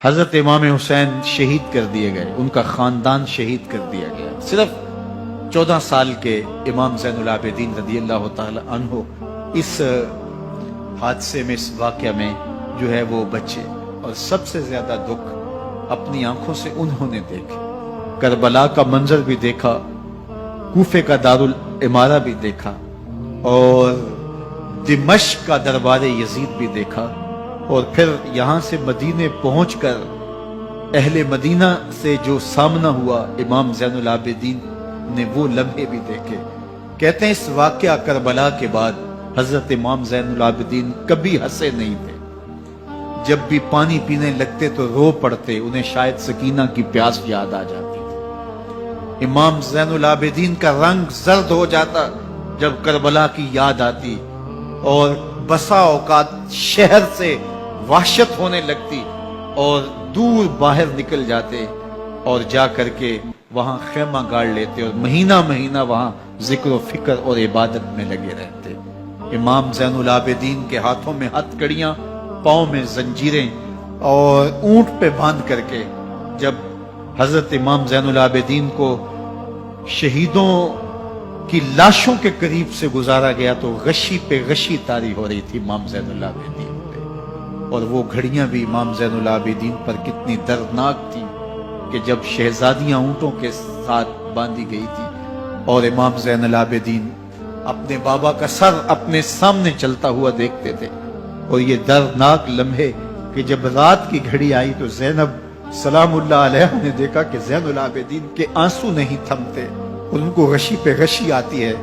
حضرت امام حسین شہید کر دیے گئے، ان کا خاندان شہید کر دیا گیا۔ صرف 14 سال کے امام زین العابدین رضی اللہ تعالی عنہ اس حادثے میں، اس واقعہ میں جو ہے وہ بچے، اور سب سے زیادہ دکھ اپنی آنکھوں سے انہوں نے دیکھے۔ کربلا کا منظر بھی دیکھا، کوفے کا دارالعمارہ بھی دیکھا، اور دمشق کا دربار یزید بھی دیکھا، اور پھر یہاں سے مدینے پہنچ کر اہل مدینہ سے جو سامنا ہوا امام زین العابدین نے وہ لمحے بھی دیکھے۔ کہتے ہیں اس واقعہ کربلا کے بعد حضرت امام زین العابدین کبھی ہنسے نہیں تھے۔ جب بھی پانی پینے لگتے تو رو پڑتے، انہیں شاید سکینہ کی پیاس یاد آ جاتی تھی۔ امام زین العابدین کا رنگ زرد ہو جاتا جب کربلا کی یاد آتی، اور بسا اوقات شہر سے وحشت ہونے لگتی اور دور باہر نکل جاتے اور جا کر کے وہاں خیمہ گاڑ لیتے اور مہینہ مہینہ وہاں ذکر و فکر اور عبادت میں لگے رہتے۔ امام زین العابدین کے ہاتھوں میں ہتھ کڑیاں، پاؤں میں زنجیریں، اور اونٹ پہ باندھ کر کے جب حضرت امام زین العابدین کو شہیدوں کی لاشوں کے قریب سے گزارا گیا تو غشی پہ غشی طاری ہو رہی تھی امام زین العابدین پہ، اور وہ گھڑیاں بھی امام زین العابدین پر کتنی دردناک تھی کہ جب شہزادیاں اونٹوں کے ساتھ باندھی گئی تھی اور امام زین العابدین اپنے بابا کا سر اپنے سامنے چلتا ہوا دیکھتے تھے، اور یہ دردناک لمحے کہ جب رات کی گھڑی آئی تو زینب سلام اللہ علیہ نے دیکھا کہ زین العابدین کے آنسو نہیں تھمتے اور ان کو غشی پہ غشی آتی ہے،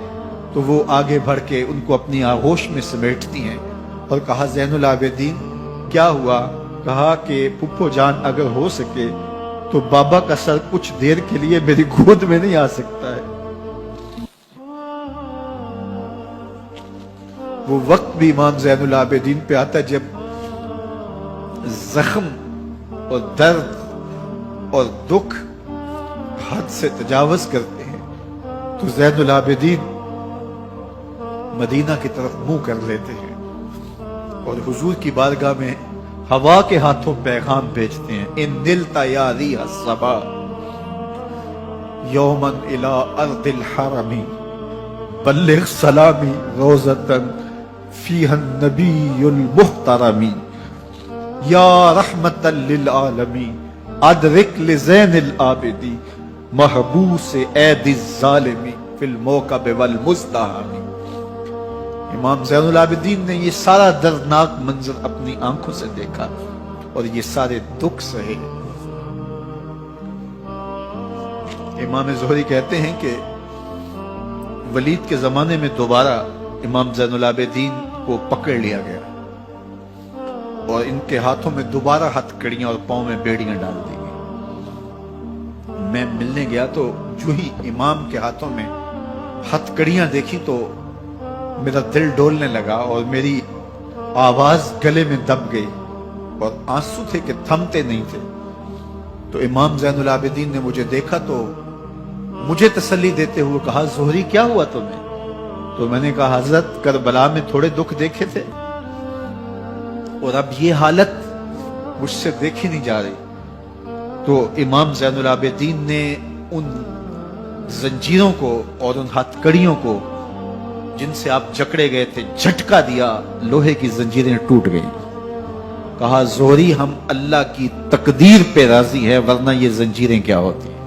تو وہ آگے بڑھ کے ان کو اپنی آغوش میں سمیٹتی ہیں اور کہا زین العابدین کیا ہوا؟ کہا کہ پھپھو جان اگر ہو سکے تو بابا کا سر کچھ دیر کے لیے میری گود میں نہیں آ سکتا ہے۔ وہ وقت بھی امام زین العابدین پہ آتا جب زخم اور درد اور دکھ حد سے تجاوز کرتے ہیں تو زین العابدین مدینہ کی طرف منہ کر لیتے ہیں اور حضور کی بارگاہ میں ہوا کے ہاتھوں پیغام بھیجتے ہیں، ان نلتا یا ریح الصبا یومن الی ارض الحرم بلغ سلامی روزتن فیہا النبی المحترم یا رحمتا للعالمین ادرک لزین العابدی محبوس عید الظالمی فی الموکب والمزدحم۔ امام زین العابدین نے یہ سارا دردناک منظر اپنی آنکھوں سے دیکھا اور یہ سارے دکھ سہے۔ امام زہری کہتے ہیں کہ ولید کے زمانے میں دوبارہ امام زین العابدین کو پکڑ لیا گیا اور ان کے ہاتھوں میں دوبارہ ہتھ کڑیاں اور پاؤں میں بیڑیاں ڈال دی گئی۔ میں ملنے گیا تو جو ہی امام کے ہاتھوں میں ہتھ کڑیاں دیکھی تو میرا دل ڈولنے لگا اور میری آواز گلے میں دب گئی اور آنسو تھے کہ تھمتے نہیں تھے۔ تو امام زین العابدین نے مجھے دیکھا تو مجھے تسلی دیتے ہوئے کہا زہری کیا ہوا تمہیں؟ تو میں نے کہا حضرت کربلا میں تھوڑے دکھ دیکھے تھے اور اب یہ حالت مجھ سے دیکھی نہیں جا رہی۔ تو امام زین العابدین نے ان زنجیروں کو اور ان ہتھ کڑیوں کو جن سے آپ جکڑے گئے تھے جھٹکا دیا، لوہے کی زنجیریں ٹوٹ گئیں۔ کہا زہری ہم اللہ کی تقدیر پہ راضی ہے ورنہ یہ زنجیریں کیا ہوتی ہیں۔